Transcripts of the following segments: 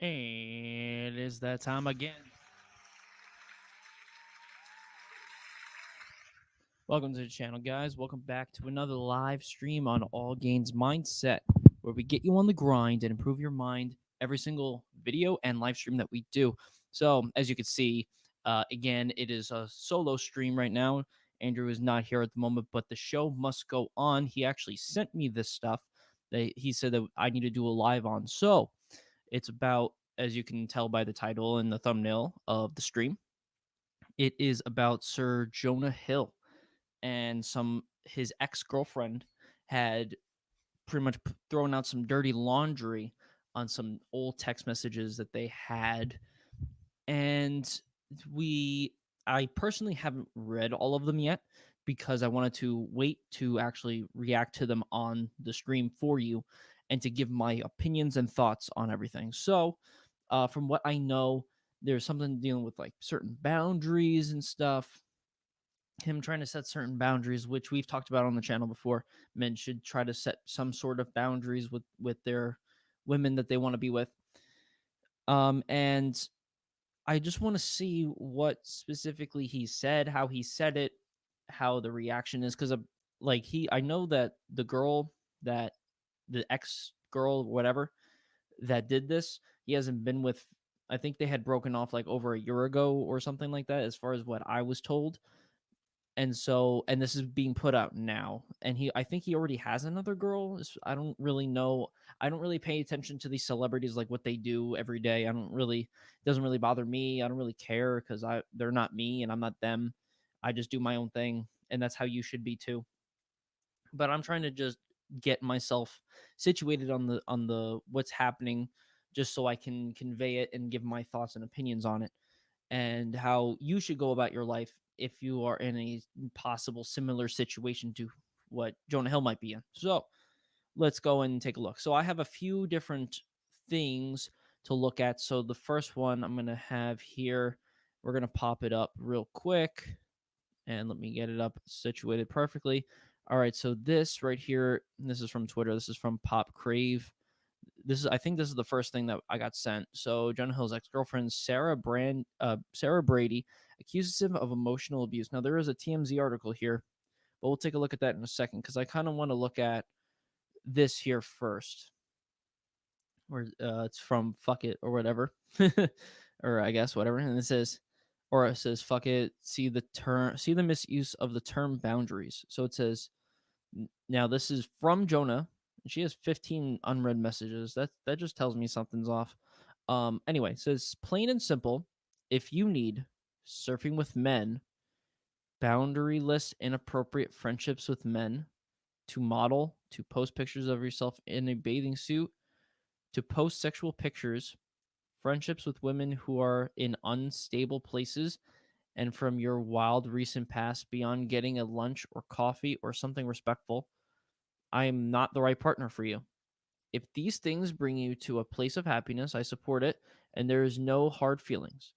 And it is that time again. Welcome to the channel, guys. Welcome back to another live stream on All Gains Mindset, where we get you on the grind and improve your mind every single video and live stream that we do. So, as you can see, again, it is a solo stream right now. Andrew is not here at the moment, but the show must go on. He actually sent me this stuff that he said that I need to do a live on. So, it's about, as you can tell by the title and the thumbnail of the stream, it is about Sir Jonah Hill and some his ex-girlfriend had pretty much thrown out some dirty laundry on some old text messages that they had, and we I personally haven't read all of them yet because I wanted to wait to actually react to them on the stream for you and to give my opinions and thoughts on everything. So, from what I know, there's something dealing with like certain boundaries and stuff, him trying to set certain boundaries, which we've talked about on the channel before. Men should try to set some sort of boundaries with their women that they want to be with. And I just want to see what specifically he said, how he said it, how the reaction is, because I know that that the ex girl, whatever, that did this, he hasn't been with. I think they had broken off like over a year ago or something like that, as far as what I was told. And this is being put out now, and I think he already has another girl. I don't really know. I don't really pay attention to these celebrities, like what they do every day. I don't really It doesn't really bother me. I don't really care because I they're not me and I'm not them. I just do my own thing, and that's how you should be too. But I'm trying to just get myself situated on the what's happening, just so I can convey it and give my thoughts and opinions on it, and how you should go about your life if you are in a possible similar situation to what Jonah Hill might be in. So let's go and take a look. So I have a few different things to look at. So the first one I'm going to have here, we're going to pop it up real quick, and let me get it up situated perfectly. All right, so this right here, this is from Twitter. This is from Pop Crave. I think this is the first thing that I got sent. So Jonah Hill's ex-girlfriend Sarah Brady accuses him of emotional abuse. Now there is a TMZ article here, but we'll take a look at that in a second because I kind of want to look at this here first. Where it's from Fuck It or whatever, or I guess whatever, and it says fuck it. See the misuse of the term boundaries. So it says, now this is from Jonah. She has 15 unread messages. That just tells me something's off. Anyway, it says plain and simple. If you need surfing with men, boundaryless, inappropriate friendships with men, to model, to post pictures of yourself in a bathing suit, to post sexual pictures, friendships with women who are in unstable places, and from your wild recent past beyond getting a lunch or coffee or something respectful, I am not the right partner for you. If these things bring you to a place of happiness, I support it, and there is no hard feelings.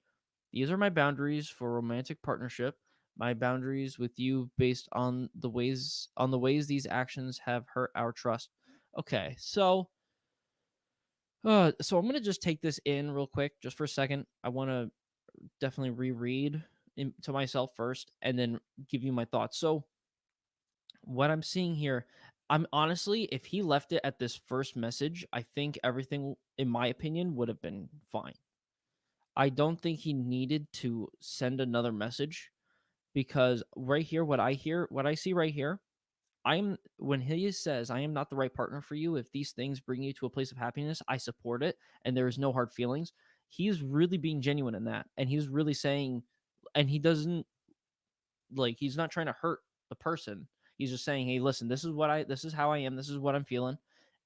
These are my boundaries for romantic partnership. My boundaries with you based on the ways these actions have hurt our trust. Okay, so I'm gonna just take this in real quick, just for a second. I want to definitely reread to myself first, and then give you my thoughts. So what I'm seeing here, I'm honestly, if he left it at this first message, I think everything, in my opinion, would have been fine. I don't think he needed to send another message, because right here, what I see right here, I'm when he says, I am not the right partner for you. If these things bring you to a place of happiness, I support it, and there is no hard feelings. He's really being genuine in that. And he's really saying, and he doesn't, he's not trying to hurt the person. He's just saying, hey, listen, this is how I am. This is what I'm feeling.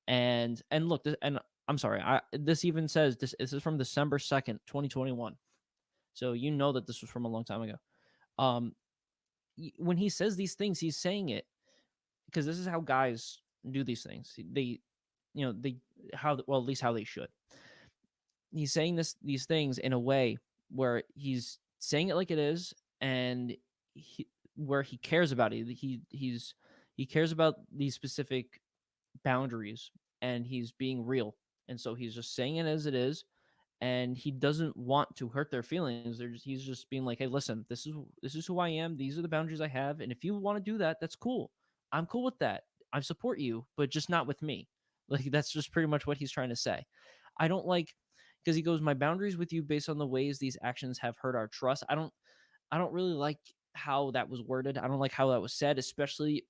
And look, and I'm sorry, this even says this is from December 2nd, 2021. So you know that this was from a long time ago. Um, when he says these things, he's saying it because this is how guys do these things. They how well, at least how they should. He's saying these things in a way where he's saying it like it is, and where he cares about it. He cares about these specific boundaries, and he's being real. And so he's just saying it as it is, and he doesn't want to hurt their feelings. He's just being like, "Hey, listen, this is who I am. These are the boundaries I have, and if you want to do that, that's cool. I'm cool with that. I support you, but just not with me." Like that's just pretty much what he's trying to say. I don't like because he goes, "My boundaries with you based on the ways these actions have hurt our trust." I don't really like how that was worded. I don't like how that was said, especially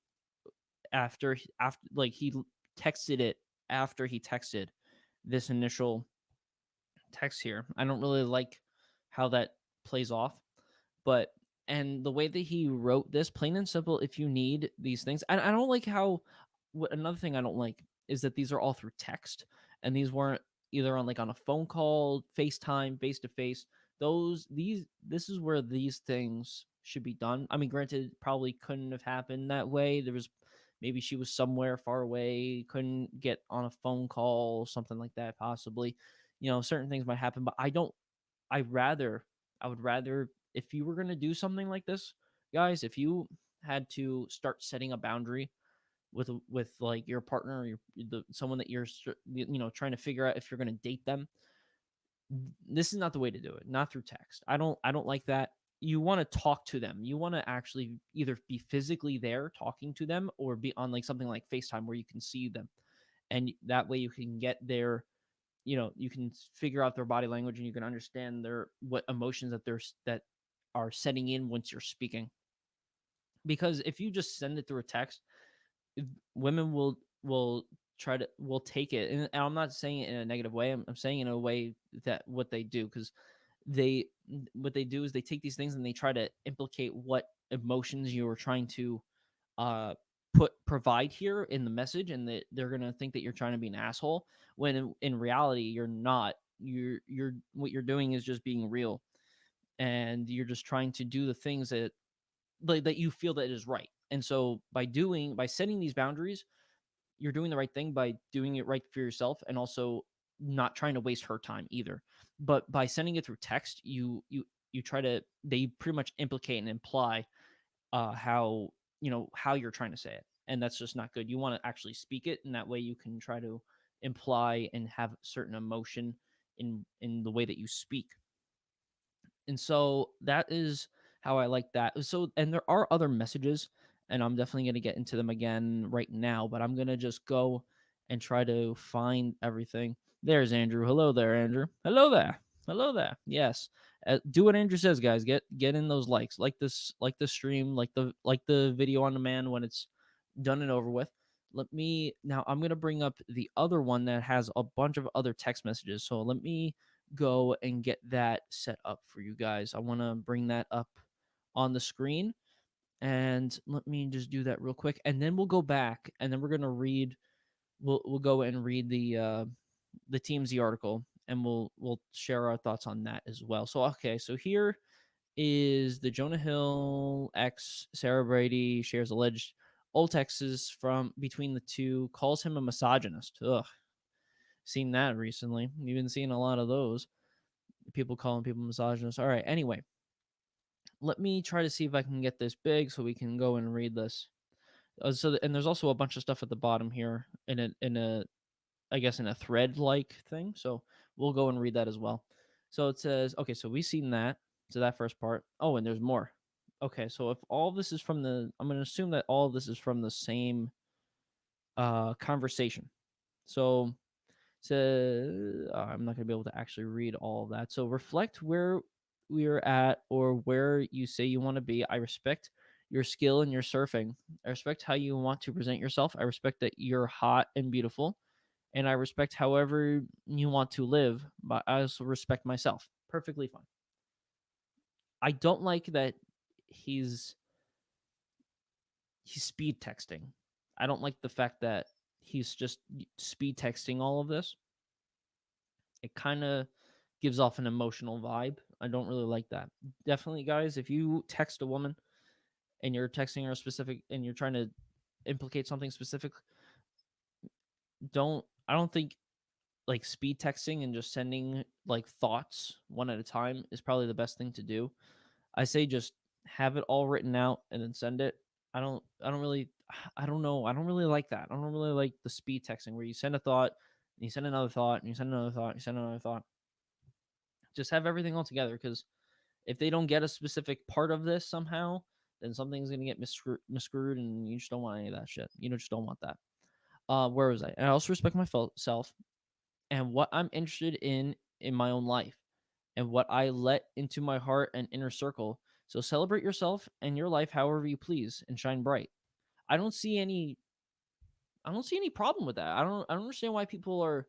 after like he texted it after he texted this initial text here. I don't really like how that plays off, but and the way that he wrote this, plain and simple, if you need these things, I don't like how. What another thing I don't like is that these are all through text, and these weren't either on like on a phone call, FaceTime, face to face. This is where these things should be done. I mean, granted, probably couldn't have happened that way. There was maybe she was somewhere far away, couldn't get on a phone call, something like that, possibly. Certain things might happen, but I rather, I would rather, if you were going to do something like this, guys, if you had to start setting a boundary with like your partner or someone that you're trying to figure out if you're going to date them, this is not the way to do it. Not through text. I don't like that. You want to talk to them. You want to actually either be physically there talking to them or be on like something like FaceTime where you can see them, and that way you can get their you can figure out their body language and you can understand their what emotions that are setting in once you're speaking. Because if you just send it through a text, women will will take it, and I'm not saying it in a negative way. I'm saying in a way that what they do, because they what they do is they take these things and they try to implicate what emotions you are trying to uh provide here in the message, and that they're gonna think that you're trying to be an asshole when in reality you're not. You're what you're doing is just being real, and you're just trying to do the things that that you feel that is right. And so by setting these boundaries, you're doing the right thing by doing it right for yourself, and also not trying to waste her time either. But by sending it through text, you try to they pretty much implicate and imply how how you're trying to say it, and that's just not good. You want to actually speak it, and that way you can try to imply and have certain emotion in the way that you speak. And so that is how I like that. So, and there are other messages, and I'm definitely going to get into them again right now, but I'm going to just go and try to find everything. There's Andrew. Hello there, Andrew. Hello there. Hello there. Yes. Do what Andrew says, guys. Get in those likes. Like the stream, like the video on demand when it's done and over with. Let me now I'm going to bring up the other one that has a bunch of other text messages. So let me go and get that set up for you guys. I want to bring that up on the screen, and let me just do that real quick, and then we'll go back and then we're going to read we'll go and read the TMZ article, and we'll share our thoughts on that as well. So okay, so here is the Jonah Hill ex Sarah Brady shares alleged old texts from between the two, calls him a misogynist. Ugh, seen that recently. You've been seeing a lot of those. People calling people misogynists. All right. Anyway, let me try to see if I can get this big so we can go and read this. And there's also a bunch of stuff at the bottom here in a I guess in a thread like thing. So we'll go and read that as well. So it says, okay, so we've seen that. So that first part. Oh, and there's more. Okay, so if all this is from I'm going to assume that all of this is from the same conversation. So I'm not going to be able to actually read all of that. So reflect where we're at or where you say you want to be. I respect your skill in your surfing. I respect how you want to present yourself. I respect that you're hot and beautiful. And I respect however you want to live, but I also respect myself. Perfectly fine. I don't like that he's speed texting. I don't like the fact that he's just speed texting all of this. It kind of gives off an emotional vibe. I don't really like that. Definitely, guys, if you text a woman and you're texting her specific and you're trying to implicate something specific, I don't think like speed texting and just sending like thoughts one at a time is probably the best thing to do. I say just have it all written out and then send it. I don't really I don't know. I don't really like that. I don't really like the speed texting where you send a thought and you send another thought and you send another thought and you send another thought. Just have everything all together, because if they don't get a specific part of this somehow, then something's gonna get miscrewed, and you just don't want any of that shit. You know, just don't want that. Where was I? And I also respect myself and what I'm interested in my own life, and what I let into my heart and inner circle. So celebrate yourself and your life however you please and shine bright. I don't see any I don't see any problem with that. I don't understand why people are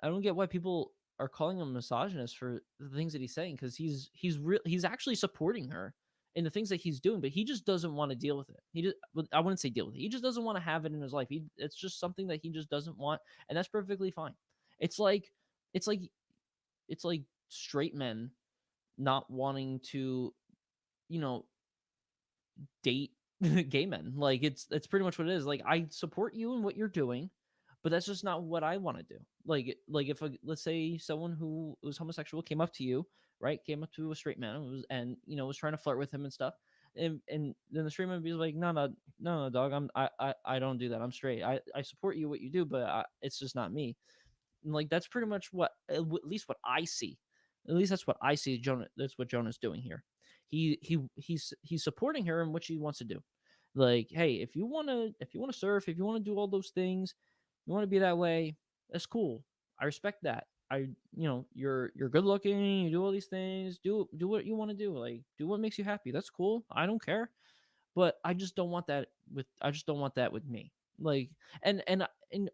I don't get why people are calling him misogynist for the things that he's saying, because he's actually supporting her in the things that he's doing, but he just doesn't want to deal with it. He just I wouldn't say deal with it. He just doesn't want to have it in his life. It's just something that he just doesn't want, and that's perfectly fine. It's like it's like it's like straight men not wanting to, you know, date gay men. Like it's pretty much what it is. Like, I support you in what you're doing, but that's just not what I want to do. Like if let's say someone who was homosexual came up to you, right? Came up to a straight man and was trying to flirt with him and stuff. And then the straight man would be like, no, no, no, no, dog. I don't do that. I'm straight. I support you what you do, but it's just not me. And like that's pretty much what, at least what I see. At least that's what I see. Jonah. That's what Jonah's doing here. He's supporting her in what she wants to do. Like, hey, if you wanna surf, if you wanna do all those things, you wanna be that way, that's cool. I respect that. You're good looking. You do all these things. Do what you want to do. Like, do what makes you happy. That's cool. I don't care, but I just don't want that with me. Like, and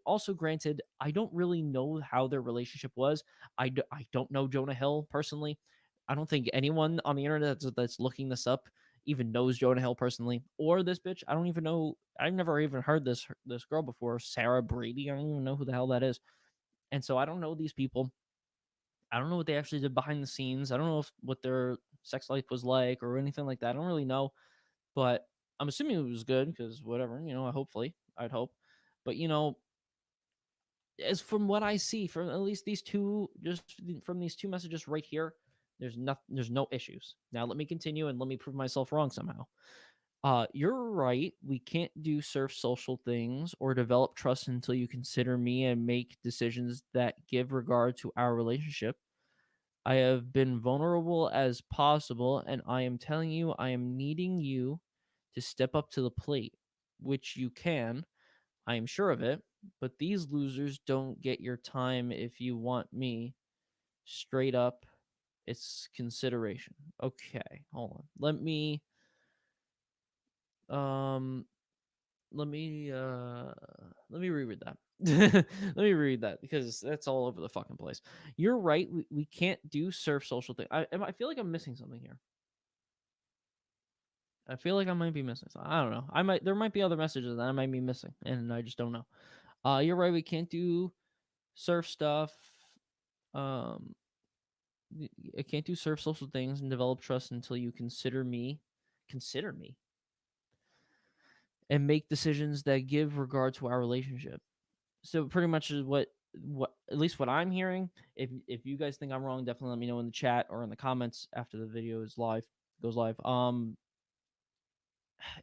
also, granted, I don't really know how their relationship was. I don't know Jonah Hill personally. I don't think anyone on the internet that's looking this up even knows Jonah Hill personally, or this bitch. I don't even know. I've never even heard this girl before, Sarah Brady. I don't even know who the hell that is. And so I don't know these people. I don't know what they actually did behind the scenes. I don't know what their sex life was like or anything like that. I don't really know, but I'm assuming it was good, because whatever, hopefully, I'd hope. But as from what I see from at least these two, just from these two messages right here, there's no issues. Now let me continue and let me prove myself wrong somehow. You're right. We can't do surf social things or develop trust until you consider me and make decisions that give regard to our relationship. I have been vulnerable as possible, and I am telling you, I am needing you to step up to the plate, which you can. I am sure of it, but these losers don't get your time if you want me. Straight up, it's consideration. Okay, hold on. Um let me reread that. Let me read that, because that's all over the fucking place. You're right. We can't do surf social thing. I feel like I'm missing something here. I feel like I might be missing something. I don't know. There might be other messages that I might be missing, and I just don't know. You're right. We can't do surf stuff. Um, I can't do surf social things and develop trust until you consider me, and make decisions that give regard to our relationship. So pretty much is what at least what I'm hearing. If you guys think I'm wrong, definitely let me know in the chat or in the comments after the video is live goes live.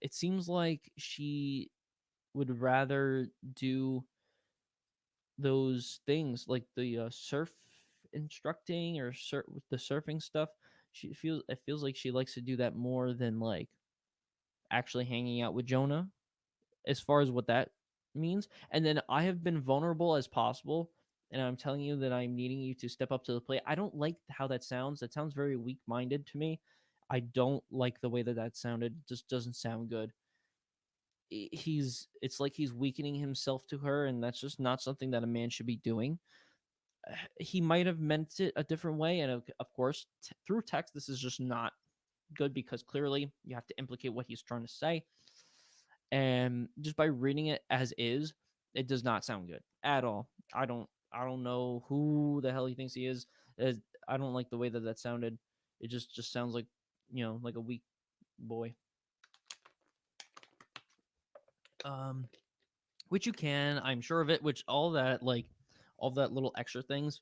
It seems like she would rather do those things like the surf instructing or the surfing stuff. It feels like she likes to do that more than like actually hanging out with Jonah, as far as what that means. And then I have been vulnerable as possible, and I'm telling you that I'm needing you to step up to the plate. I don't like how that sounds. That sounds very weak minded to me. I don't like the way that sounded. It just doesn't sound good. It's like he's weakening himself to her, and that's just not something that a man should be doing. He might have meant it a different way, and of course, through text, this is just not good, because clearly you have to implicate what he's trying to say, and just by reading it as is, it does not sound good at all. I don't know who the hell he thinks he is. I don't like the way that sounded. It just sounds like, like a weak boy. Um, which you can, I'm sure of it. Which all that little extra things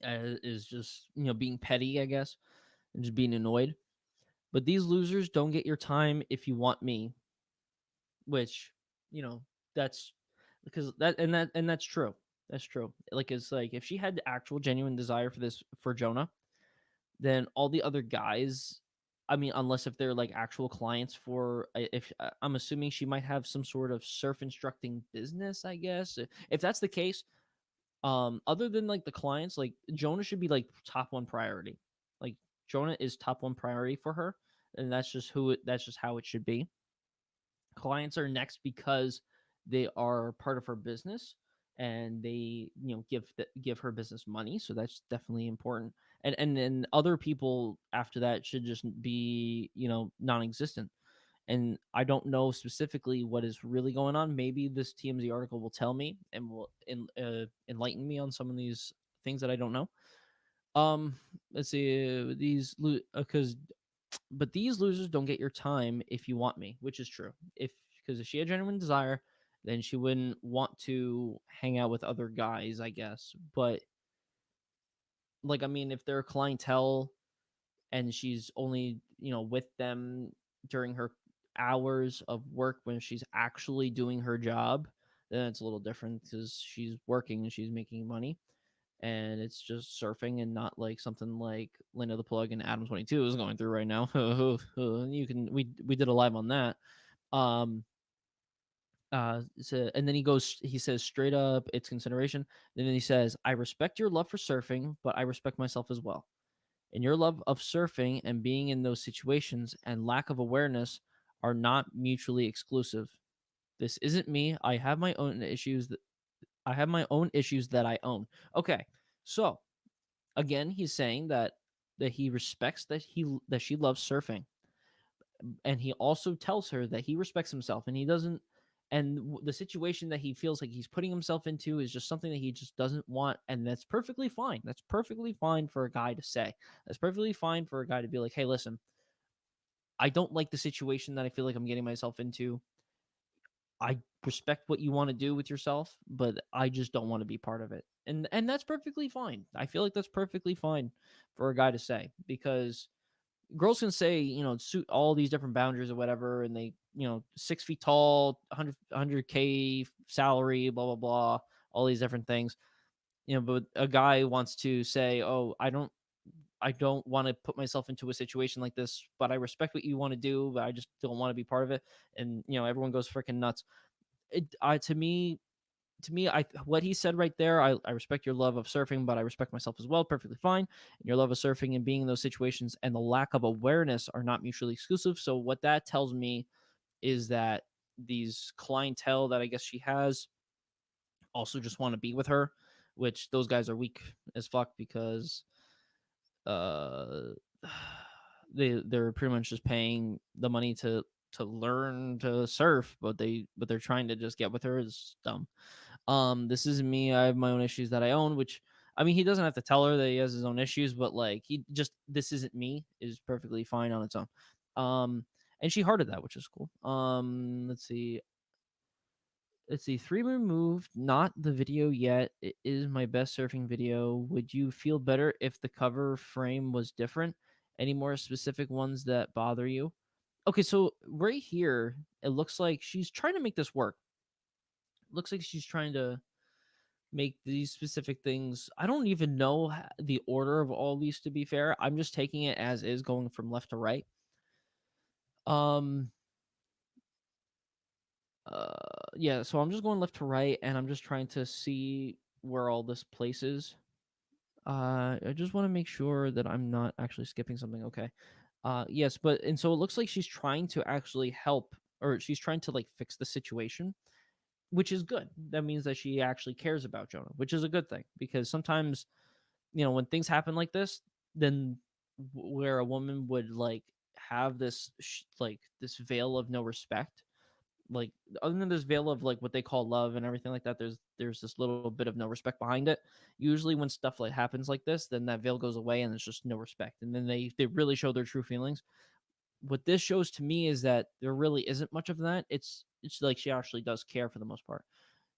is just being petty, I guess, and just being annoyed. But these losers don't get your time if you want me, which you know that's because that's true. That's true. Like, it's like if she had the actual genuine desire for this for Jonah, then all the other guys, I mean, unless if they're like actual clients for, if I'm assuming she might have some sort of surf instructing business, I guess. If that's the case, other than like the clients, like Jonah should be like top one priority. Like Jonah is top one priority for her, and that's just how it should be. Clients are next because they are part of her business and they, give her business money, so that's definitely important. And then other people after that should just be, non-existent. And I don't know specifically what is really going on. Maybe this TMZ article will tell me and will enlighten me on some of these things that I don't know. um let's see, because but these losers don't get your time if you want me, which is true. If Because if she had genuine desire, then she wouldn't want to hang out with other guys, I guess. But like, I mean, if they're clientele and she's only, with them during her hours of work when she's actually doing her job, then it's a little different because she's working and she's making money. And it's just surfing and not like something like Linda the Plug and Adam 22 is going through right now. You can we did a live on that. Um and then he says straight up it's consideration. And then he says, I respect your love for surfing, but I respect myself as well. And your love of surfing and being in those situations and lack of awareness are not mutually exclusive. This isn't me. I have my own issues that I own. Okay. So again, he's saying that he respects that she loves surfing, and he also tells her that he respects himself, and he doesn't. And the situation that he feels like he's putting himself into is just something that he just doesn't want, and that's perfectly fine. That's perfectly fine for a guy to say. That's perfectly fine for a guy to be like, "Hey, listen, I don't like the situation that I feel like I'm getting myself into. I respect what you want to do with yourself, but I just don't want to be part of it." And that's perfectly fine. I feel like that's perfectly fine for a guy to say, because girls can say, suit all these different boundaries or whatever, and they, 6 feet tall, 100K salary, blah blah blah, all these different things. But a guy wants to say, "Oh, I don't want to put myself into a situation like this, but I respect what you want to do, but I just don't want to be part of it." And everyone goes freaking nuts. To me, I what he said right there, I respect your love of surfing, but I respect myself as well. Perfectly fine. And your love of surfing and being in those situations and the lack of awareness are not mutually exclusive. So what that tells me is that these clientele that I guess she has also just want to be with her, which those guys are weak as fuck, because uh they're pretty much just paying the money to learn to surf, but they're trying to just get with her is dumb. This isn't me. I have my own issues that I own, which, I mean, he doesn't have to tell her that he has his own issues, but like, he just, this isn't me is perfectly fine on its own. And she hearted that, which is cool. Let's see. 3 removed, not the video yet. It is my best surfing video. Would you feel better if the cover frame was different? Any more specific ones that bother you? Okay, so right here, it looks like she's trying to make this work. Looks like she's trying to make these specific things. I don't even know the order of all these, to be fair. I'm just taking it as is, going from left to right. Um yeah, so I'm just going left to right, and I'm just trying to see where all this places. I just want to make sure that I'm not actually skipping something. Okay. Yes, but and so it looks like she's trying to actually help, or she's trying to like fix the situation, which is good. That means that she actually cares about Jonah, which is a good thing, because sometimes, when things happen like this, then where a woman would like have this like this veil of no respect, like, other than this veil of like what they call love and everything like that, there's this little bit of no respect behind it. Usually when stuff like happens like this, then that veil goes away and it's just no respect, and then they really show their true feelings. What this shows to me is that there really isn't much of that. It's like she actually does care for the most part.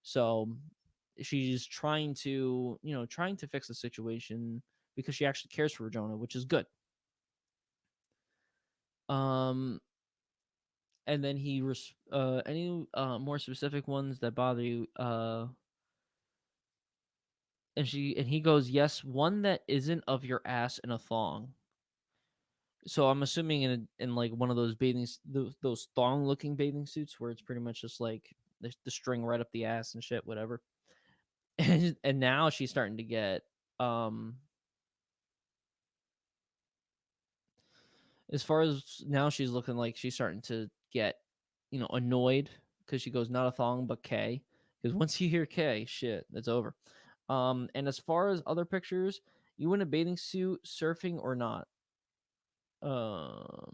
So she's trying to fix the situation because she actually cares for Jonah, which is good. Um, and then any more specific ones that bother you? and he goes, "Yes, one that isn't of your ass in a thong." So I'm assuming in like one of those those thong looking bathing suits where it's pretty much just like the string right up the ass and shit, whatever. And now she's starting to get um as far as now she's looking like she's starting to get, annoyed because she goes not a thong but K. Because once you hear K, shit, it's over. And as far as other pictures, you in a bathing suit, surfing or not? Um,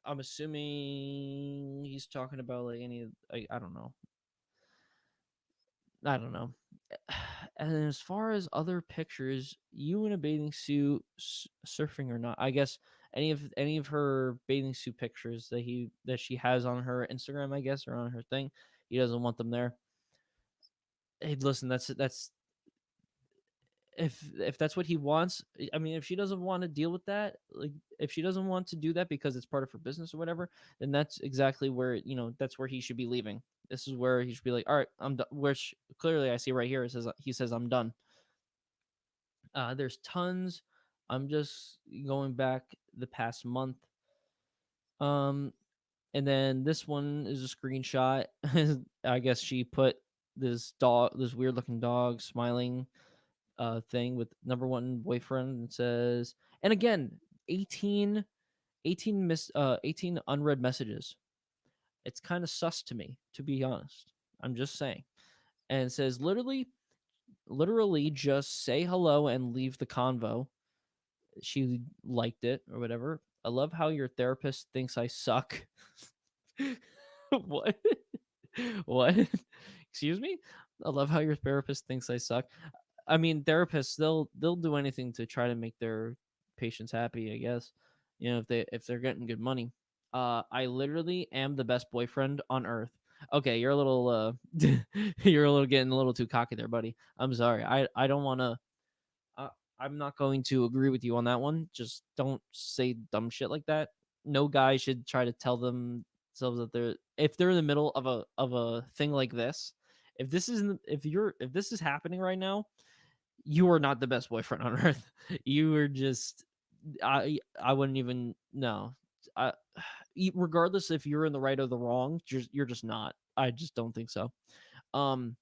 I'm assuming he's talking about like I don't know. I don't know. And as far as other pictures, you in a bathing suit, surfing or not? I guess any of her bathing suit pictures that she has on her Instagram, I guess, or on her thing, he doesn't want them there. Hey, listen, that's if that's what he wants. I mean, if she doesn't want to deal with that, like if she doesn't want to do that because it's part of her business or whatever, then that's exactly where that's where he should be leaving. This is where he should be like, all right, I'm done. Which clearly I see right here. It says he says I'm done. There's tons. I'm just going back the past month. Um, and then this one is a screenshot. I guess she put this weird looking dog smiling thing with number one boyfriend and says, and again, 18, 18 unread messages. It's kind of sus to me, to be honest. I'm just saying. And it says literally just say hello and leave the convo. She liked it or whatever. I love how your therapist thinks I suck. What? What? Excuse me? I love how your therapist thinks I suck. I mean, therapists they'll do anything to try to make their patients happy, I guess. If they're getting good money. I literally am the best boyfriend on earth. Okay, you're a little you're a little getting a little too cocky there, buddy. I'm sorry. I don't want to uh, I'm not going to agree with you on that one. Just don't say dumb shit like that. No guy should try to tell themselves that if they're in the middle of a thing like this. If this is happening right now, you are not the best boyfriend on earth. You are just I wouldn't even no. I, Regardless if you're in the right or the wrong, you're just not. I just don't think so. Um,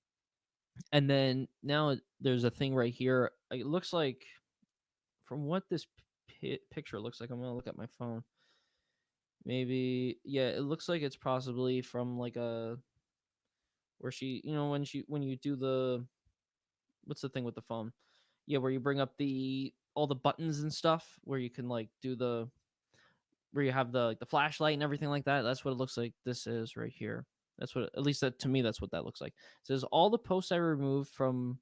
and then now there's a thing right here. It looks like from what this picture looks like, I'm gonna look at my phone. Maybe yeah, it looks like it's possibly from like a where she, when you do the what's the thing with the phone? Yeah, where you bring up the all the buttons and stuff, where you can like do the where you have the like the flashlight and everything like that. That's what it looks like. This is right here. That's what at least that to me that's what that looks like. It says all the posts I removed from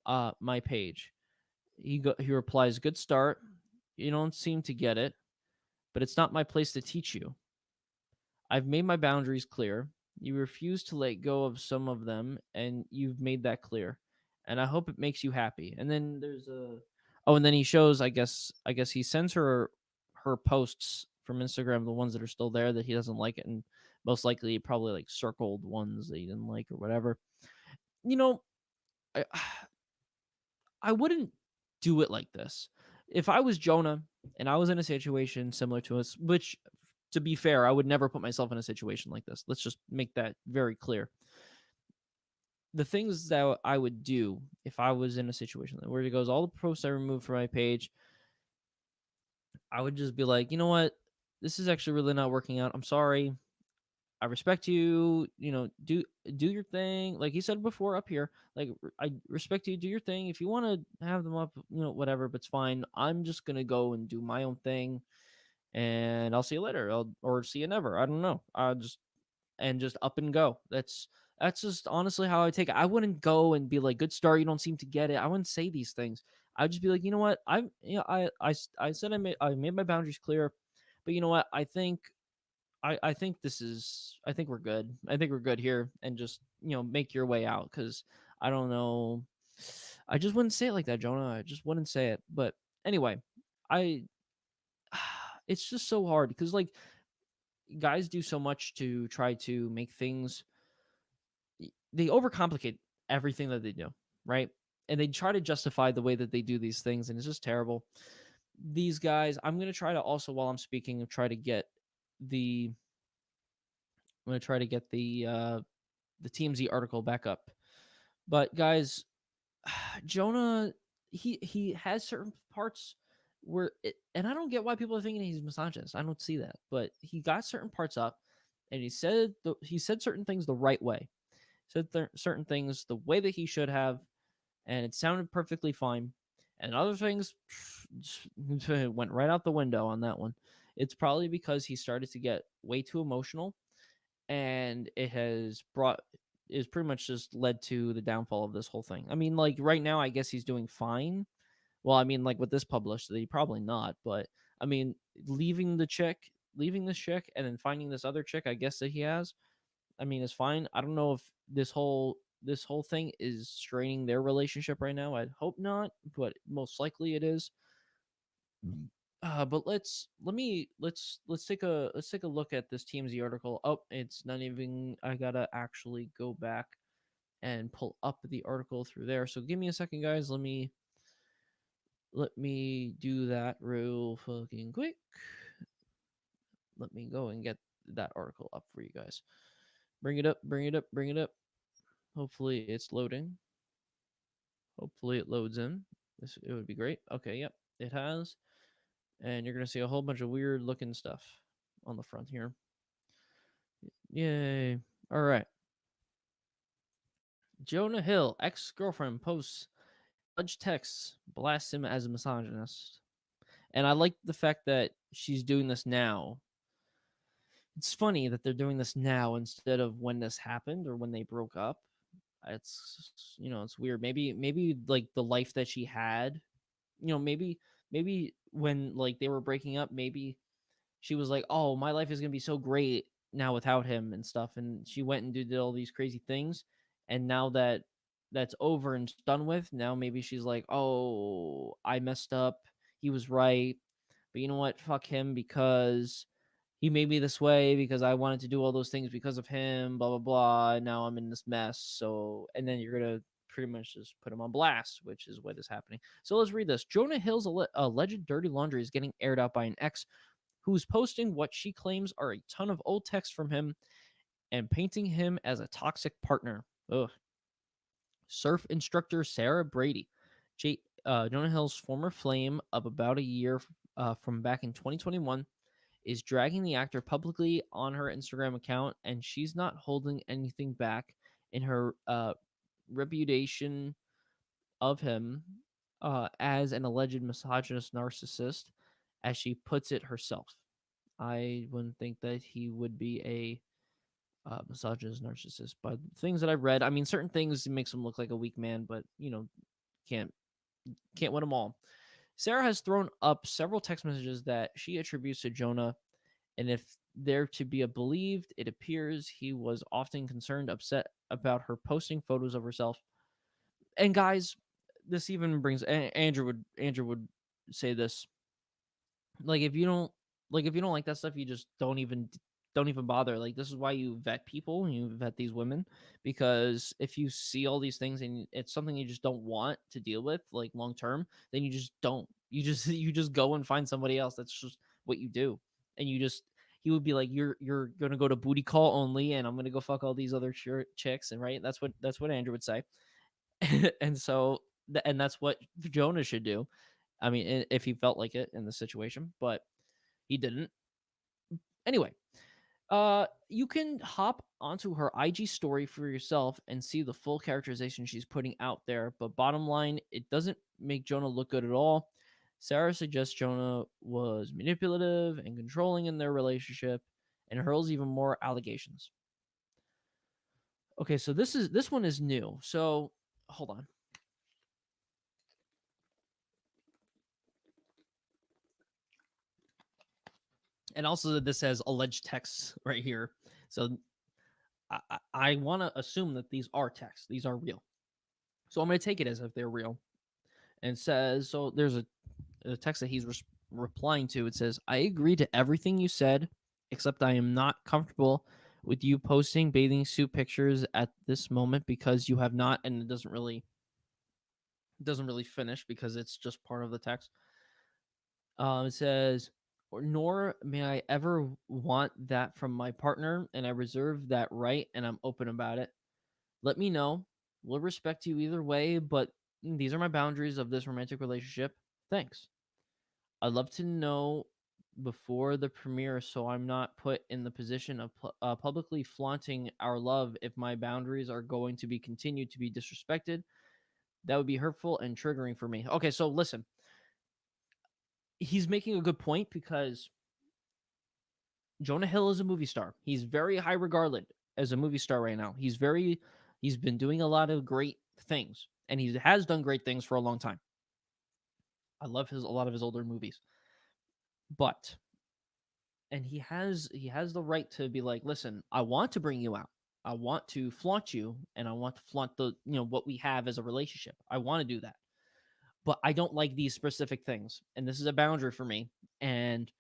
my page. He replies, "Good start. You don't seem to get it, but it's not my place to teach you. I've made my boundaries clear. You refuse to let go of some of them, and you've made that clear. And I hope it makes you happy." And then there's a and then he shows. I guess he sends her posts from Instagram, the ones that are still there that he doesn't like it, and most likely he probably like circled ones that he didn't like or whatever. You know, I, I wouldn't do it like this. If I was Jonah and I was in a situation similar to us, which to be fair, I would never put myself in a situation like this. Let's just make that very clear. The things that I would do if I was in a situation where it goes, all the posts I removed from my page, I would just be like, you know what? This is actually really not working out. I'm sorry. I respect you. Do your thing. Like he said before up here, like I respect you. Do your thing. If you want to have them up, whatever. But it's fine. I'm just gonna go and do my own thing, and I'll see you later. Or see you never. I don't know. Just up and go. That's just honestly how I take it. I wouldn't go and be like, "Good start. You don't seem to get it." I wouldn't say these things. I'd just be like, you know what? I said I made my boundaries clear, but you know what? I think this is I think we're good. I think we're good here and just, make your way out cuz I don't know. I just wouldn't say it like that, Jonah. I just wouldn't say it. But anyway, I it's just so hard cuz like guys do so much to try to make things they overcomplicate everything that they do. right? And they try to justify the way that they do these things, and it's just terrible. These guys, I'm gonna try to also, while I'm speaking, try to get the I'm gonna try to get the TMZ article back up. But guys, Jonah, he has certain parts where and I don't get why people are thinking he's misogynist. I don't see that, but he got certain parts up, and he said certain things the right way. Said certain things the way that he should have, and it sounded perfectly fine. And other things went right out the window on that one. It's probably because he started to get way too emotional, and it has brought is pretty much just led to the downfall of this whole thing. I mean, like right now, I guess he's doing fine. Well, I mean, like with this publicity, probably not. But I mean, leaving this chick, and then finding this other chick, I guess that he has. I mean, is fine. I don't know if this whole thing is straining their relationship right now. I hope not, but most likely it is. But let's take a look at this TMZ article. Oh, it's not even. I gotta actually go back and pull up the article through there. So give me a second, guys. Let me do that real fucking quick. Let me go and get that article up for you guys. Bring it up. Bring it up. Bring it up. Hopefully it's loading. Hopefully it loads in. It would be great. Okay, yep, it has. And you're gonna see a whole bunch of weird looking stuff on the front here. Yay. All right. Jonah Hill, ex-girlfriend, posts alleged texts, blasts him as a misogynist. And I like the fact that she's doing this now. It's funny that they're doing this now instead of when this happened or when they broke up. It's weird. Maybe like the life that she had, maybe when like they were breaking up, maybe she was like, "Oh, my life is gonna be so great now without him and stuff," and she went and did all these crazy things, and now that that's over and done with, now maybe she's like, "Oh, I messed up. He was right, but you know what? Fuck him because he made me this way because I wanted to do all those things because of him. Blah blah blah. And now I'm in this mess." So, and then you're gonna pretty much just put him on blast, which is what is happening. So let's read this. Jonah Hill's alleged dirty laundry is getting aired out by an ex who's posting what she claims are a ton of old texts from him and painting him as a toxic partner. Ugh. Surf instructor Sarah Brady, Jonah Hill's former flame of about a year from back in 2021, is dragging the actor publicly on her Instagram account, and she's not holding anything back in her repudiation of him as an alleged misogynist narcissist, as she puts it herself. I wouldn't think that he would be a misogynist narcissist. But things that I've read, I mean, certain things makes him look like a weak man, but can't can't win them all. Sarah has thrown up several text messages that she attributes to Jonah, and if they're to be believed, it appears he was often concerned, upset about her posting photos of herself. And guys, this even brings Andrew would say this, like if you don't like that stuff, you just don't even bother. Like, this is why you vet people and you vet these women, because if you see all these things and it's something you just don't want to deal with like long term, then you just don't. You just go and find somebody else. That's just what you do. And he would be like, you're gonna go to booty call only, and I'm gonna go fuck all these other chicks, and right, that's what Andrew would say. And so and that's what Jonah should do. I mean, if he felt like it in the situation, but he didn't. Anyway, you can hop onto her IG story for yourself and see the full characterization she's putting out there. But bottom line, it doesn't make Jonah look good at all. Sarah suggests Jonah was manipulative and controlling in their relationship, and hurls even more allegations. Okay, so this one is new. So hold on. And also, this has alleged texts right here. So I want to assume that these are texts. These are real. So I'm going to take it as if they're real. And says, so there's a text that he's replying to. It says, "I agree to everything you said, except I am not comfortable with you posting bathing suit pictures at this moment because you have not," and it doesn't really doesn't really finish because it's just part of the text. It says, nor may I ever want that from my partner, and I reserve that right, and I'm open about it. Let me know. We'll respect you either way, but these are my boundaries of this romantic relationship. Thanks. I'd love to know before the premiere so I'm not put in the position of publicly flaunting our love if my boundaries are going to be continued to be disrespected. That would be hurtful and triggering for me. Okay, so listen, he's making a good point because Jonah Hill is a movie star. He's very high regarded as a movie star right now. He's been doing a lot of great things, and he has done great things for a long time. I love a lot of his older movies. But and he has the right to be like, "Listen, I want to bring you out. I want to flaunt you, and I want to flaunt the, what we have as a relationship. I want to do that. But I don't like these specific things, and this is a boundary for me, and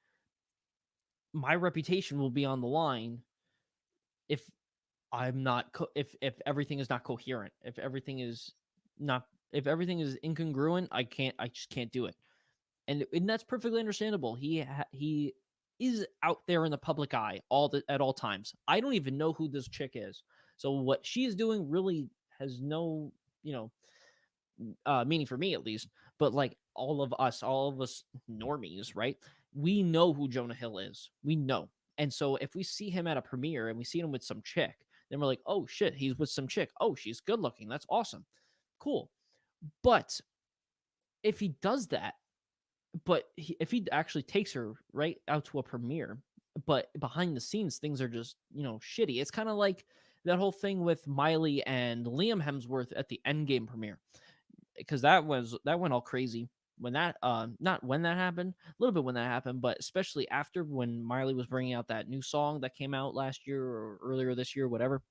my reputation will be on the line if I'm not if everything is not coherent, if everything is incongruent, I just can't do it. And that's perfectly understandable. He is out there in the public eye at all times. I don't even know who this chick is. So what she is doing really has no, you know, meaning for me at least. But like all of us normies, right? We know who Jonah Hill is. We know. And so if we see him at a premiere and we see him with some chick, then we're like, oh shit, he's with some chick. Oh, she's good looking. That's awesome. Cool. But if he does that, if he actually takes her right out to a premiere, but behind the scenes things are just shitty. It's kind of like that whole thing with Miley and Liam Hemsworth at the Endgame premiere, because that went all crazy when that not when that happened, a little bit when that happened, but especially after when Miley was bringing out that new song that came out last year or earlier this year, whatever.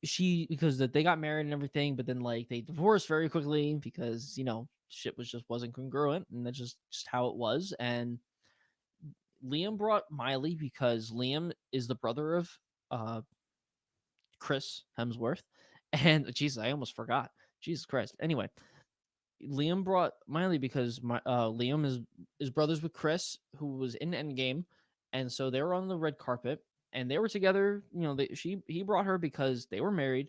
Because that they got married and everything, but then like they divorced very quickly because shit wasn't congruent, and that's just how it was. And Liam brought Miley because Liam is the brother of uh Chris Hemsworth, and Jesus, I almost forgot. Jesus Christ. Anyway, Liam brought Miley because Liam is brothers with Chris, who was in Endgame, and so they were on the red carpet and they were together. He brought her because they were married,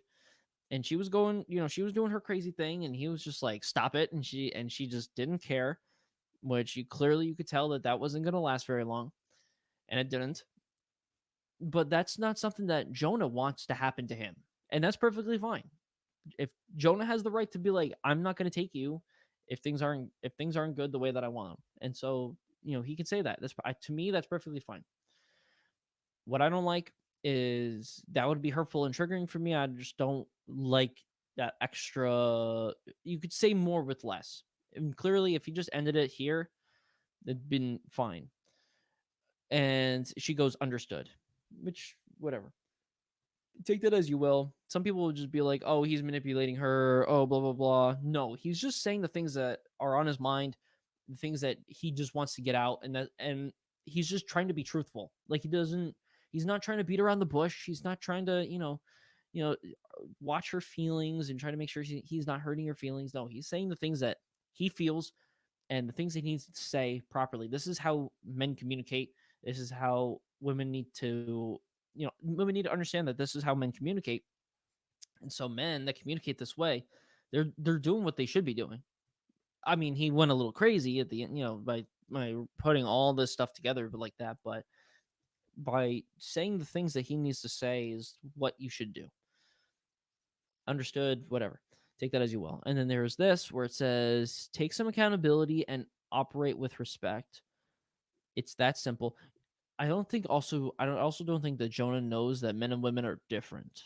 and she was going, she was doing her crazy thing, and he was just like, "Stop it!" And she just didn't care, which you could tell that wasn't going to last very long, and it didn't. But that's not something that Jonah wants to happen to him, and that's perfectly fine. If Jonah has the right to be like, I'm not going to take you if things aren't good the way that I want them, and so he can say that. To me that's perfectly fine. What I don't like is that would be hurtful and triggering for me. I just don't like that extra. You could say more with less. And clearly, if you just ended it here, it'd been fine. And she goes, understood, which whatever. Take that as you will. Some people will just be like, oh, he's manipulating her. Oh, blah, blah, blah. No, he's just saying the things that are on his mind, the things that he just wants to get out. And he's just trying to be truthful. Like he's not trying to beat around the bush. He's not trying to, watch her feelings and try to make sure he's not hurting her feelings. No, he's saying the things that he feels and the things he needs to say properly. This is how men communicate. This is how women need to, women need to understand that this is how men communicate. And so men that communicate this way, they're doing what they should be doing. I mean, he went a little crazy at the end, by putting all this stuff together like that, but by saying the things that he needs to say is what you should do. Understood, whatever. Take that as you will. And then there's this where it says, take some accountability and operate with respect. It's that simple. I also don't think that Jonah knows that men and women are different.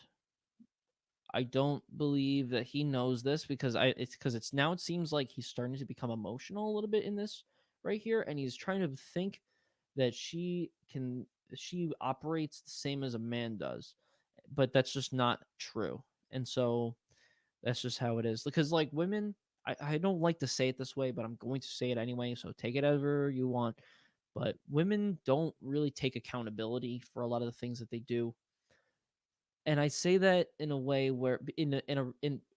I don't believe that he knows this because it's now it seems like he's starting to become emotional a little bit in this right here, and he's trying to think that she operates the same as a man does, but that's just not true. And so that's just how it is. Because like women, I don't like to say it this way, but I'm going to say it anyway, so take it however you want. But women don't really take accountability for a lot of the things that they do. And I say that in a way where in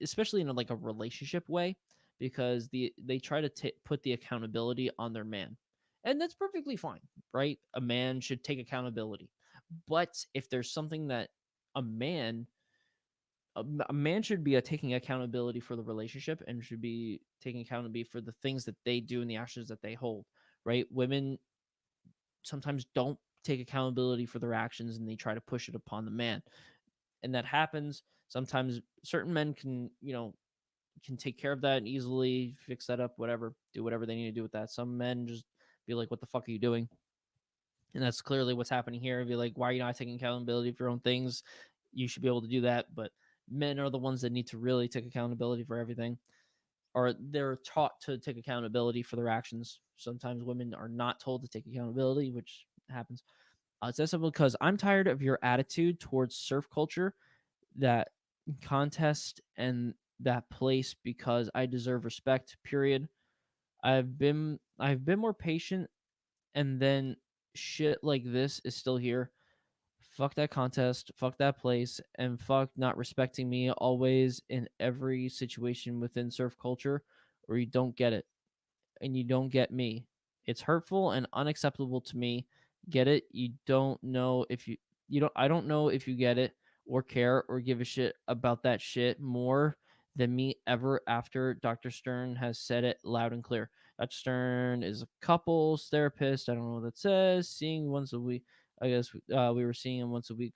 especially in a, like a relationship way, because they try to put the accountability on their man, and that's perfectly fine, right? A man should take accountability, but if there's something that a man a man should be taking accountability for the relationship and should be taking accountability for the things that they do and the actions that they hold, right? Women sometimes don't take accountability for their actions and they try to push it upon the man, and that happens sometimes. Certain men can, can take care of that and easily fix that up, whatever, do whatever they need to do with that. Some men just be like, what the fuck are you doing? And that's clearly what's happening here. Be like, why are you not taking accountability for your own things? You should be able to do that. But men are the ones that need to really take accountability for everything, or they're taught to take accountability for their actions. Sometimes women are not told to take accountability, which happens. It says something because I'm tired of your attitude towards surf culture, that contest, and that place because I deserve respect. Period. I've been more patient, and then shit like this is still here. Fuck that contest, fuck that place, and fuck not respecting me always in every situation within surf culture, or you don't get it and you don't get me. It's hurtful and unacceptable to me. Get it? You don't know if you don't I don't know if you get it or care or give a shit about that shit more than me ever after Dr. Stern has said it loud and clear. Dr. Stern is a couples therapist. I don't know what that says. Seeing once a week. I guess we were seeing him once a week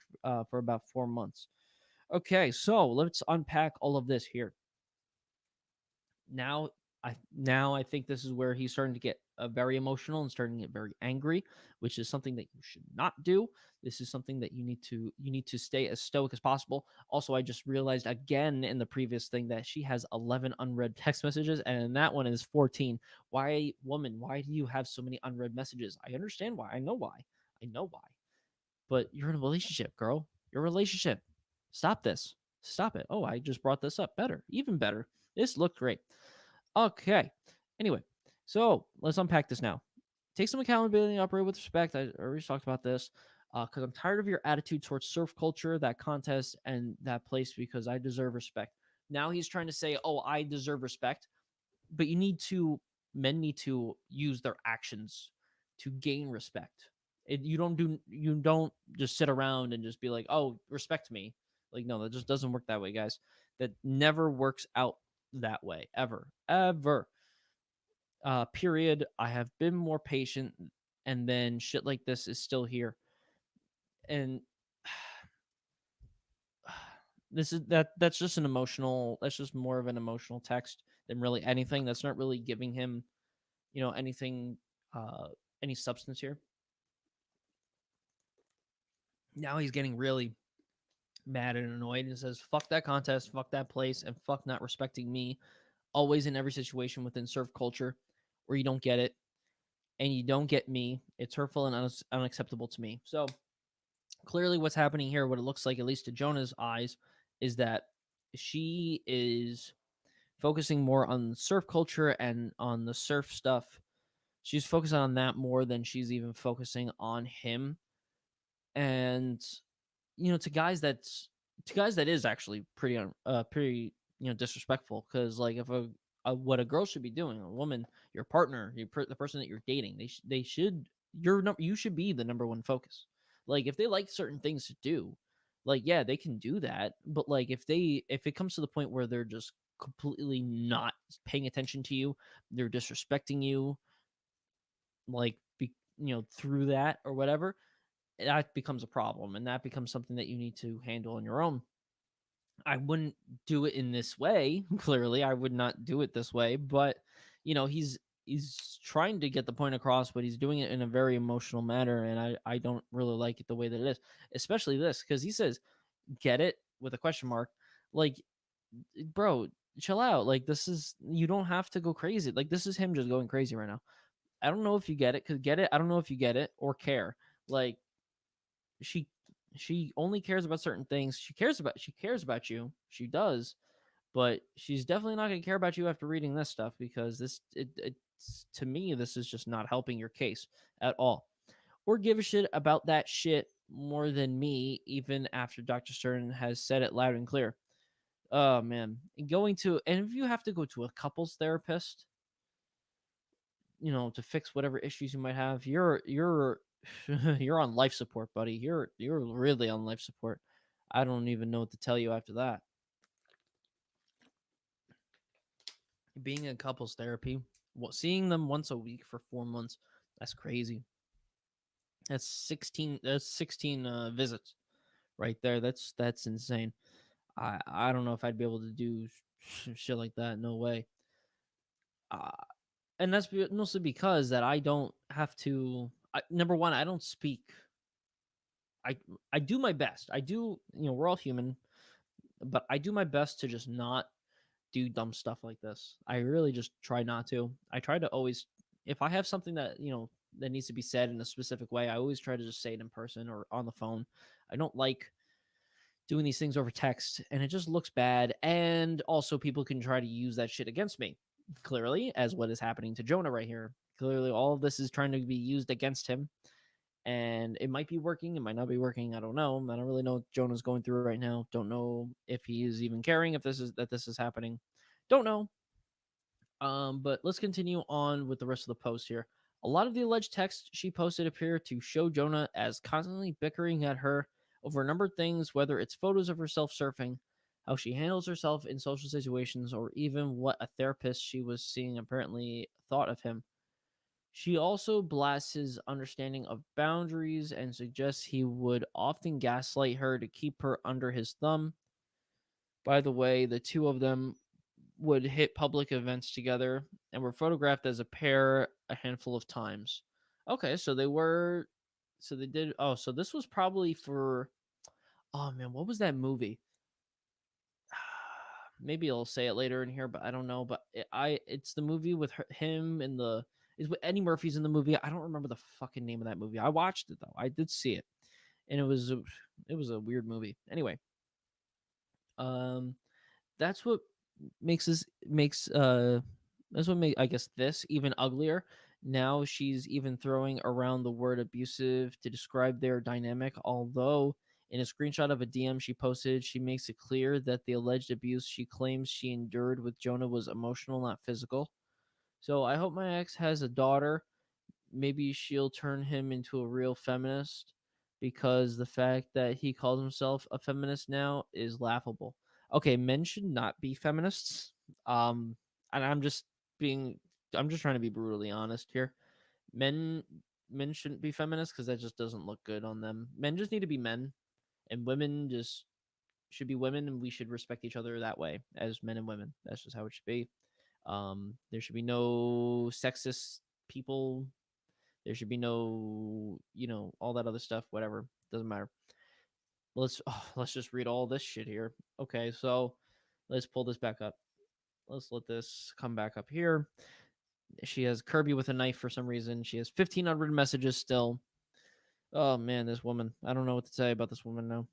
for about 4 months. Okay, so let's unpack all of this here. Now I think this is where he's starting to get very emotional and starting to get very angry, which is something that you should not do. This is something that you need to stay as stoic as possible. Also, I just realized again in the previous thing that she has 11 unread text messages, and that one is 14. Why, woman? Why do you have so many unread messages? I understand why. I know why. I know why. But you're in a relationship, girl. You're in a relationship. Stop this. Stop it. Oh, I just brought this up. Better, even better. This looked great. Okay. Anyway, so let's unpack this now. Take some accountability and operate with respect. I already talked about this because I'm tired of your attitude towards surf culture, that contest, and that place because I deserve respect. Now he's trying to say, oh, I deserve respect, but men need to use their actions to gain respect. You don't just sit around and just be like, oh, respect me. Like, no, that just doesn't work that way, guys. That never works out that way, ever. Period. I have been more patient, and then shit like this is still here. And that's just an emotional, that's just more of an emotional text than really anything. That's not really giving him, anything, uh any substance here. Now he's getting really mad and annoyed and says, fuck that contest, fuck that place, and fuck not respecting me always in every situation within surf culture where you don't get it and you don't get me. It's hurtful and unacceptable to me. So clearly what's happening here, what it looks like, at least to Jonah's eyes, is that she is focusing more on surf culture and on the surf stuff. She's focusing on that more than she's even focusing on him. And to guys that is actually pretty disrespectful, because like if what a girl should be doing, a woman, your partner, the person that you're dating, they should you should be the number one focus. Like if they like certain things to do, like yeah, they can do that, but like if it comes to the point where they're just completely not paying attention to you, they're disrespecting you, like through that or whatever, that becomes a problem, and that becomes something that you need to handle on your own. I wouldn't do it in this way. Clearly, I would not do it this way, but he's trying to get the point across, but he's doing it in a very emotional manner, and I don't really like it the way that it is, especially this because he says, "Get it?" with a question mark. Like, bro, chill out. Like, this is you don't have to go crazy. Like, this is him just going crazy right now. I don't know if you get it. Cause get it. I don't know if you get it or care. Like, she she only cares about certain things. She cares about you. She does, but she's definitely not going to care about you after reading this stuff because it's to me this is just not helping your case at all. Or give a shit about that shit more than me, even after Dr. Stern has said it loud and clear. Oh man, and if you have to go to a couples therapist, to fix whatever issues you might have, you're you're on life support, buddy. You're really on life support. I don't even know what to tell you after that. Being in couples therapy, seeing them once a week for 4 months, that's crazy. That's 16. That's 16 visits right there. That's insane. I don't know if I'd be able to do shit like that. No way. Uh, and that's mostly because that I don't have to. Number one, I don't speak. I I do my best. I do. We're all human, but I do my best to just not do dumb stuff like this. I really just try not to. I try to always, if I have something that that needs to be said in a specific way, I always try to just say it in person or on the phone. I don't like doing these things over text, and it just looks bad. And also, people can try to use that shit against me. Clearly, as what is happening to Jonah right here. Clearly, all of this is trying to be used against him, and it might be working. It might not be working. I don't know. I don't really know what Jonah's going through right now. Don't know if he is even caring if this is happening. Don't know. But let's continue on with the rest of the post here. A lot of the alleged texts she posted appear to show Jonah as constantly bickering at her over a number of things, whether it's photos of herself surfing, how she handles herself in social situations, or even what a therapist she was seeing apparently thought of him. She also blasts his understanding of boundaries and suggests he would often gaslight her to keep her under his thumb. By the way, the two of them would hit public events together and were photographed as a pair a handful of times. Okay, so they did. Oh, so this was probably for. Oh man, what was that movie? Maybe I'll say it later in here, but I don't know. But it's the movie with him and is with Eddie Murphy's in the movie. I don't remember the fucking name of that movie. I watched it though. I did see it, and it was a weird movie. Anyway, um, that's what makes that's what make I guess this even uglier. Now she's even throwing around the word abusive to describe their dynamic, although in a screenshot of a DM she posted, she makes it clear that the alleged abuse she claims she endured with Jonah was emotional, not physical. So I hope my ex has a daughter. Maybe she'll turn him into a real feminist because the fact that he calls himself a feminist now is laughable. Okay, men should not be feminists. Um, and being, I'm just trying to be brutally honest here. Men, men shouldn't be feminists because that just doesn't look good on them. Men just need to be men, and women just should be women, and we should respect each other that way as men and women. That's just how it should be. There should be no sexist people. There should be no, all that other stuff. Whatever, doesn't matter. Let's just read all this shit here. Okay, so let's pull this back up. Let's let this come back up here. She has Kirby with a knife for some reason. She has 1,500 messages still. Oh man, this woman. I don't know what to say about this woman now.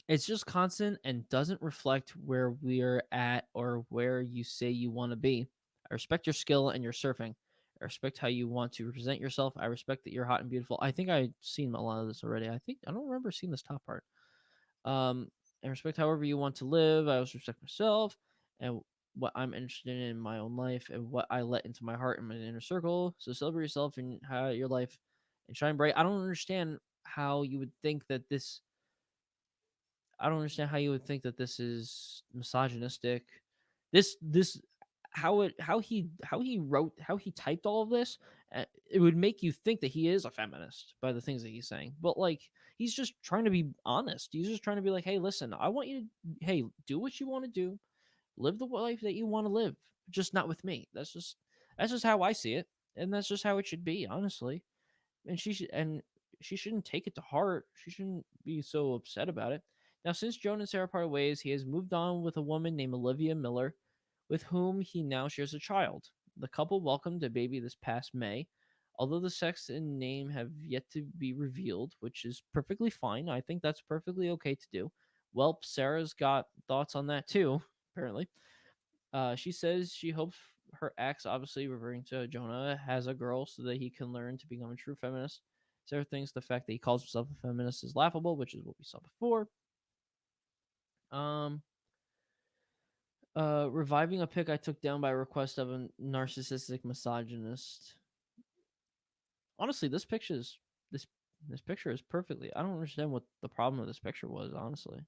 It's just constant and doesn't reflect where we're at or where you say you want to be. I respect your skill and your surfing. I respect how you want to present yourself. I respect that you're hot and beautiful. I think I've seen a lot of this already. I don't remember seeing this top part. I respect however you want to live. I also respect myself and what I'm interested in my own life and what I let into my heart and my inner circle. So celebrate yourself and how your life and shine bright. I don't understand how you would think that this I don't understand how you would think that this is misogynistic. This how he typed all of this, it would make you think that he is a feminist by the things that he's saying. But like he's just trying to be honest. He's just trying to be like, "Hey, listen, I want you to do what you want to do. Live the life that you want to live, just not with me." That's just how I see it, and that's just how it should be, honestly. And she shouldn't take it to heart. She shouldn't be so upset about it. Now, since Joan and Sarah parted ways, he has moved on with a woman named Olivia Miller, with whom he now shares a child. The couple welcomed a baby this past May, although the sex and name have yet to be revealed, which is perfectly fine. I think that's perfectly okay to do. Well, Sarah's got thoughts on that too, apparently. She says she hopes her ex, obviously referring to Jonah, has a girl so that he can learn to become a true feminist. Sarah thinks the fact that he calls himself a feminist is laughable, which is what we saw before. Um, reviving a pic I took down by request of a narcissistic misogynist. Honestly, this this picture is perfectly. I don't understand what the problem with this picture was. Honestly,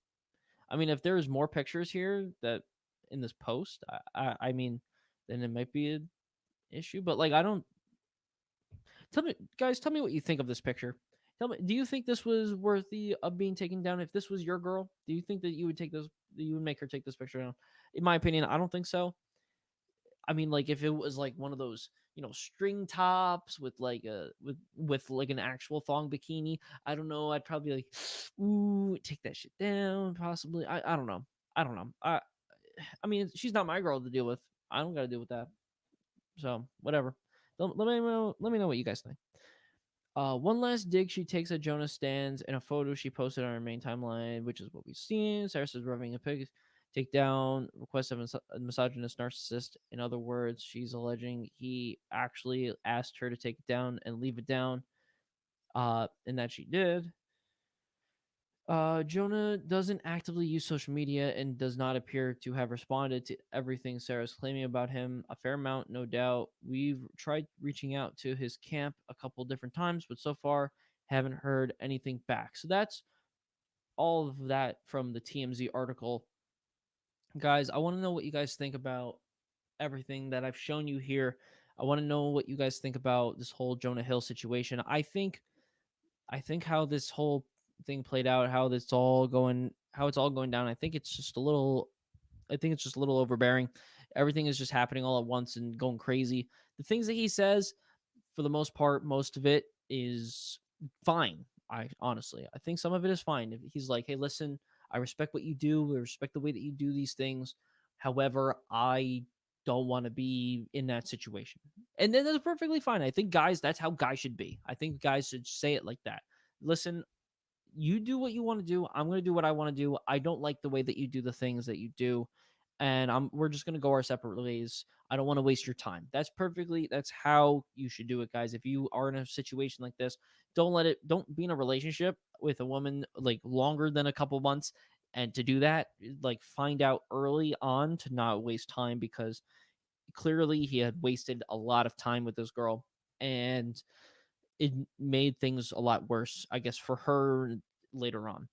I mean, if there's more pictures here that in this post, I mean, then it might be an issue. But like, I don't. Tell me, guys, tell me what you think of this picture. Tell me, do you think this was worthy of being taken down? If this was your girl, do you think that you would take this? That you would make her take this picture down? In my opinion, I don't think so. I mean, like if it was like one of those, string tops with like a with like an actual thong bikini, I don't know. I'd probably be like, ooh, take that shit down, possibly. I don't know. I don't know. I mean, she's not my girl to deal with. I don't got to deal with that. So whatever. Let me know what you guys think. One last dig she takes at Jonah stands in a photo she posted on her main timeline, which is what we've seen. Sarah says rubbing a pig, take down request of a misogynist narcissist. In other words, she's alleging he actually asked her to take it down and leave it down, and that she did. Jonah doesn't actively use social media and does not appear to have responded to everything Sarah's claiming about him. A fair amount, no doubt. We've tried reaching out to his camp a couple different times, but so far haven't heard anything back. So that's all of that from the TMZ article. Guys, I want to know what you guys think about everything that I've shown you here. I want to know what you guys think about this whole Jonah Hill situation. I think how this whole thing played out, how it's all going down. I think it's just a little overbearing. Everything is just happening all at once and going crazy. The things that he says, for the most part, most of it is fine. I think some of it is fine. If he's like, "Hey, listen, I respect what you do. I respect the way that you do these things. However, I don't want to be in that situation." And then that's perfectly fine. I think guys, that's how guys should be. I think guys should say it like that. Listen, you do what you want to do. I'm going to do what I want to do. I don't like the way that you do the things that you do. And we're just going to go our separate ways. I don't want to waste your time. That's how you should do it, guys. If you are in a situation like this, don't be in a relationship with a woman like longer than a couple months. And to do that, like find out early on to not waste time, because clearly he had wasted a lot of time with this girl. And it made things a lot worse, I guess, for her later on,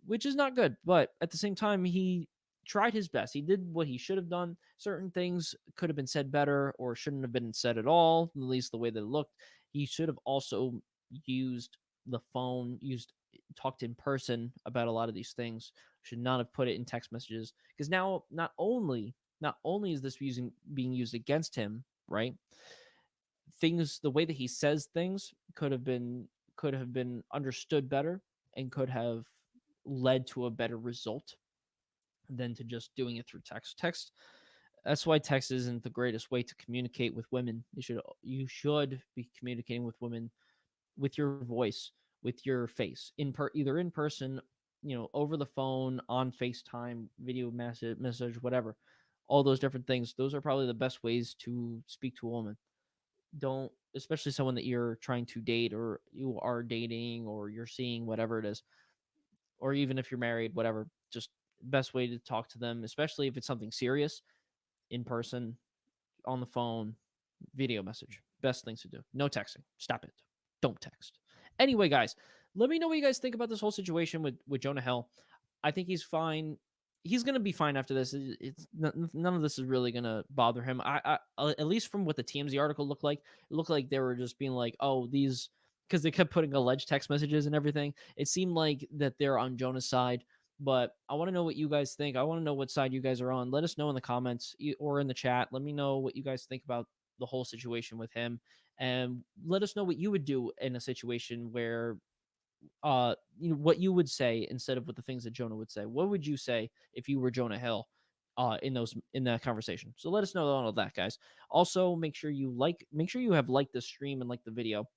which is not good. But at the same time, he tried his best. He did what he should have done. Certain things could have been said better or shouldn't have been said at all, at least the way that it looked. He should have also used the phone, talked in person about a lot of these things. Should not have put it in text messages, because now not only is this being used against him, right? Things, the way that he says things could have been understood better and could have led to a better result than to just doing it through text. That's why text isn't the greatest way to communicate with women. You should be communicating with women with your voice, with your face, either in person, over the phone, on FaceTime, video message, whatever. All those different things, those are probably the best ways to speak to a woman. Don't, especially someone that you're trying to date, or you are dating, or you're seeing, whatever it is, or even if you're married, whatever. Just best way to talk to them, especially if it's something serious, in person, on the phone, video message. Best things to do. No texting. Stop it. Don't text. Anyway, guys, let me know what you guys think about this whole situation with Jonah Hill. I think he's fine. He's gonna be fine after this. It's none of this is really gonna bother him. At least from what the TMZ article looked like, it looked like they were just being like, "Oh, these," because they kept putting alleged text messages and everything. It seemed like that they're on Jonah's side. But I want to know what you guys think. I want to know what side you guys are on. Let us know in the comments or in the chat. Let me know what you guys think about the whole situation with him, and let us know what you would do in a situation where what you would say instead of what the things that Jonah would say. What would you say if you were Jonah Hill in that conversation? So let us know all of that, guys. Also, make sure you have liked the stream and like the video,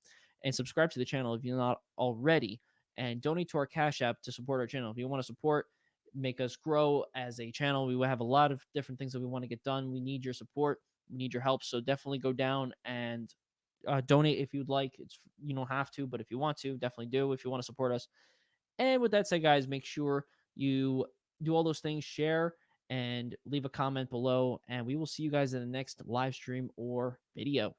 and subscribe to the channel if you're not already, and donate to our Cash App to support our channel. If you want to support, make us grow as a channel, we have a lot of different things that we want to get done. We need your support. We need your help. So definitely go down and donate if you'd like. It's you don't have to, but if you want to, definitely do if you want to support us. And with that said, guys, make sure you do all those things, share and leave a comment below, and we will see you guys in the next live stream or video.